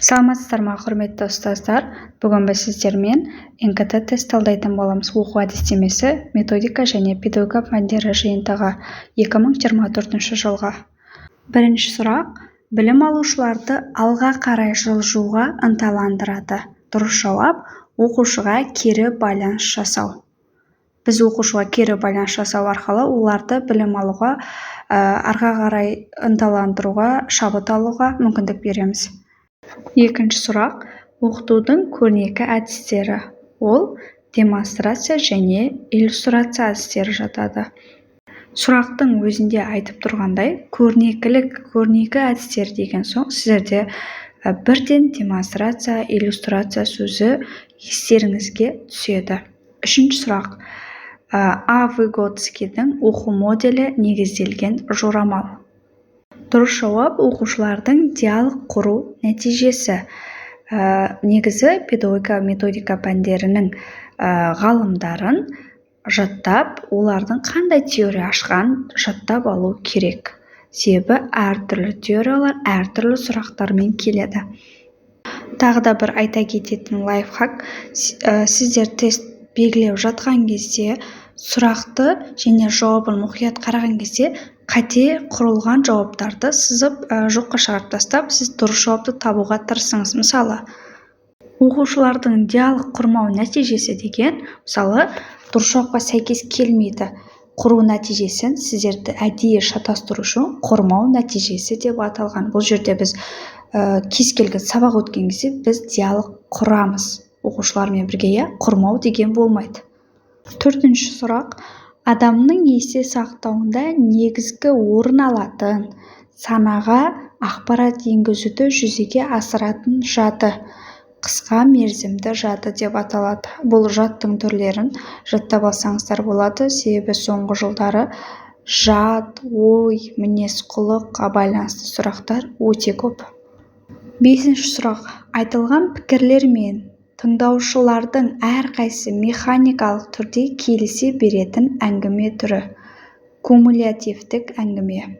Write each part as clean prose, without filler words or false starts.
Саламатсыздар ма, құрметті ұстаздар? Бүгін біз сіздермен НКТ тест талдайтын боламыз. Оқу әдістемесі, методика және педагогика пәндері жиынтығы 2024 жылға. Бірінші сұрақ: білім алушыларды алға қарай жылжуға ынталандырады. Дұрыс жауап: оқушыға кері байланыс жасау. Біз оқушыға кері байланыс жасау арқылы оларды білім алуға, арқа қарай ынталандыруға, шабыт алуға мүмкіндік береміз. Екінші сұрақ: оқытудың көрнекі әдістері. Ол демонстрация және иллюстрация әдістері жатады. Сұрақтың өзінде айтып тұрғандай, көрнекі әдістер деген соң сіздерде бірден демонстрация, иллюстрация сөзі естеріңізге түседі. Үшінші сұрақ: А. Выготскийдің оқу моделі негізделген жорамал. Дұрыс жауап: оқушылардың диалог құру нәтижесі. Негізі педагогика методика пәндерінің ғалымдарын жаттап, олардың қандай теория ашқан жаттап алу керек. Себебі әртүрлі теориялар әртүрлі сұрақтармен келеді. Тағы да бір айта кететін лайфхак: сіздер тест белгілеп жатқан кезде сұрақты және жауабын мұқият қараған кезде қате құрылған жауаптарды сызып жоққа шығарып тастап, сіз дұрыс жауапты табуға тырысыңыз. Мысалы, оқушылардың диалог құрмау нәтижесі деген, мысалы, дұрыс жауапқа сәйкес келмейді. Құру нәтижесін сіздерді әдейі шатастыру үшін құрмау нәтижесі деп аталған. Бұл жерде біз кез келген сабақ өткен кезде біз диалог құрамыз. Оқушылармен бірге құрмау деген болмайды. Төртінші сұрақ: адамның есте сақтауында негізгі орын алатын санаға ақпарат енгізуді жүзеге асыратын жады. Қысқа мерзімді жады деп аталады. Бұл жадтың түрлерін жаттап алсаңыздар болады, себебі соңғы жылдары жад, ой, мінез құлыққа байланысты сұрақтар өте көп. Бесінші сұрақ: айтылған пікірлер мен тыңдаушылардың әрқайсысы механикалық түрде келісе беретін әңгіме түрі. Кумулятивтік әңгіме.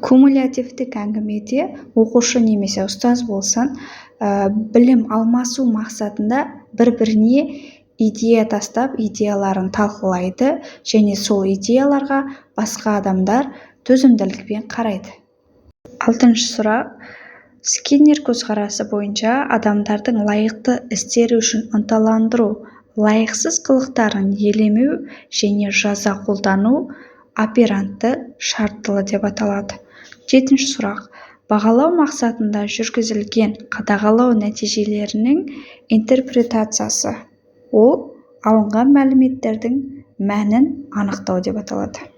Кумулятивтік әңгімеде оқушы немесе ұстаз болсын, білім алмасу мақсатында бір-біріне идея тастап, идеяларын талқылайды және сол идеяларға басқа адамдар төзімділікпен қарайды. Алтыншы сұрақ: Скиннер көзқарасы бойынша адамдардың лайықты істері үшін ынталандыру, лайықсыз қылықтарын елемеу және жаза қолдану оперантты шарттылы деп аталады. Жетінші сұрақ: бағалау мақсатында жүргізілген қадағалау нәтижелерінің интерпретациясы. Ол алынған мәліметтердің мәнін анықтау деп аталады.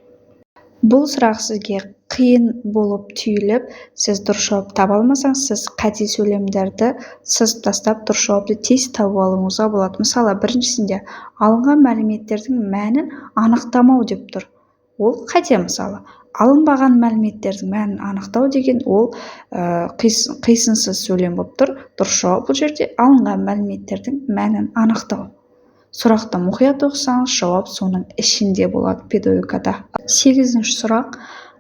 Бұл сұрақ сізге қиын болып түйіліп, сіз дұрыс жауап таба алмасаңыз, сіз қате сөйлемдерді сызып тастап, дұрыс жауапты тез тауып алуыңызға болады. Мысалы, біріншісінде алынған мәліметтердің мәнін анықтамау деп тұр. Ол қате. Мысалы, алынбаған мәліметтердің мәнін анықтау деген ол қисынсыз сөйлем болып тұр. Дұрыс жауап бұл жерде алынған мәліметтердің мәнін анықтау. Сұрақты мұқият оқысаңыз, жауап соның ішінде болады педагогикада. Сегізінші сұрақ: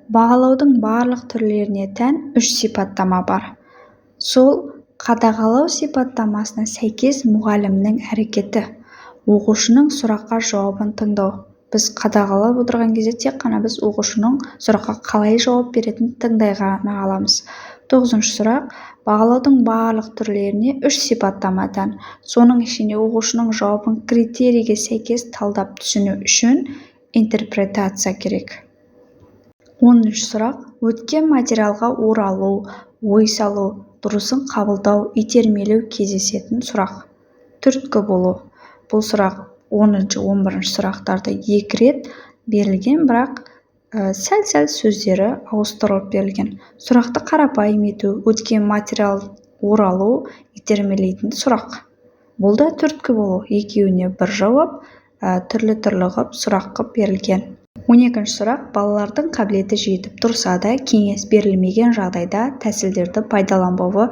бағалаудың барлық түрлеріне тән 3 сипаттама бар. Сол қадағалау сипаттамасына сәйкес мұғалімнің әрекеті, оқушының сұраққа жауабын тыңдау. Біз қадағалап отырған кезде тек қана біз оқушының сұраққа қалай жауап беретінін тыңдай ғана аламыз. 9-шы сұрақ: бағалаудың барлық түрлеріне 3 сипаттама тән. Соның ішінде оқушының жауабын критерийге сәйкес талдап түсіну үшін интерпретация керек. 10-шы сұрақ: өткен материалға оралу, ой салу, дұрысын қабылдау, итермелеу кездесетін сұрақ. Түрткі болу. Бұл сұрақ 10-шы, 11-шы сұрақтарда 2 рет берілген, бірақ сәл-сәл сөздері ауыстырылып берілген. Сұрақты қарапайым ету, өткен материал оралу, итермелейтін сұрақ. Бұл да түрткі болу. Екеуіне бір жауап түрлі-түрлі ғып сұрақ қып берілген. 12-ші сұрақ: балалардың қабілеті жетіп тұрса да, кеңес берілмеген жағдайда тәсілдерді пайдаланбауы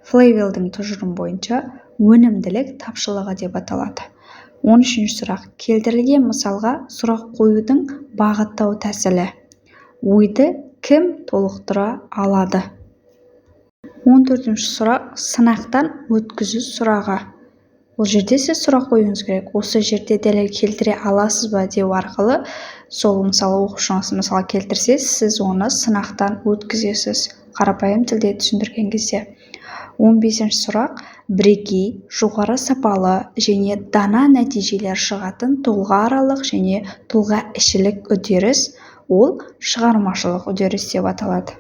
Флейвелдің тұжырымы бойынша өнімділік тапшылығы деп аталады. 13-ші сұрақ: келтірілген мысалға сұрақ қоюдың бағыттау тәсілі. Ойды кім толықтыра алады? 14-ші сұрақ сынақтан өткізу сұрағы. Бұл жерде сіз сұрақ қоюыңыз керек. Осы жерде дәлел келтіре аласыз ба деу арқылы, сол мысалы оқушыңыз мысал келтірсе, сіз оны сынақтан өткізесіз. Қарапайым тілде түсіндірген кезде. 15-ші сұрақ бірегей, жоғары сапалы және дана нәтижелер шығатын тұлғааралық және тұлға ішілік үдеріс, ол шығармашылық үдеріс деп аталады.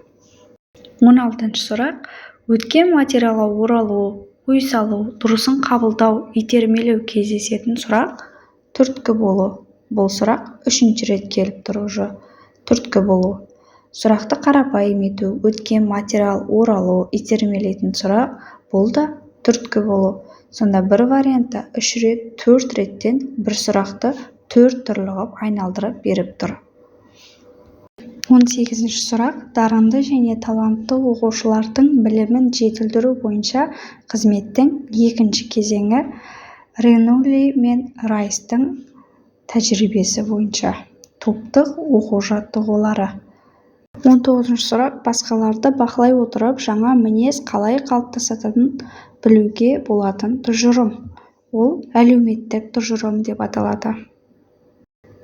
16-ші сұрақ өткен материалға оралу, ой салу, дұрысын қабылдау, итермелеу кездесетін сұрақ түрткі болу. Бұл сұрақ 3-ші рет келіп тұруы. Түрткі болу. Сұрақты қарапайым ету, өткен материал оралу, итермелейтін сұрақ, бұл да түрткі болу. Сонда бір вариантта 3 рет, 4 реттен бір сұрақты 4 түрлі ғып айналдырып беріп тұр. 18-ші сұрақ дарынды және талантты оқушылардың білімін жетілдіру бойынша қызметтің екінші кезеңі Ренули мен Райстың тәжірибесі бойынша топтық оқу жаттығулары. 19-ші сұрақ басқаларды бақылай отырып жаңа мінез қалай қалыптасатынын білуге болатын тұжырым. Ол әлеуметтік тұжырым деп аталады.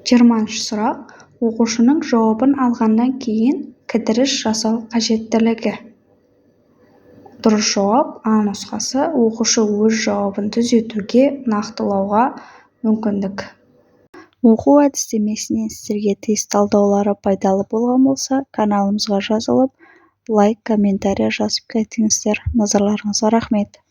20-ші сұрақ оқушының жауабын алғаннан кейін кідіріс жасау қажеттілігі. Дұрыс жауап А нұсқасы, оқушы өз жауабын түзетуге, нақтылауға мүмкіндік. Оқу әдістемесінен сіздерге тест талдаулары пайдалы болған болса, каналымызға жазылып, лайк, комментарий жазып кетіңіздер. Назарларыңызға рахмет.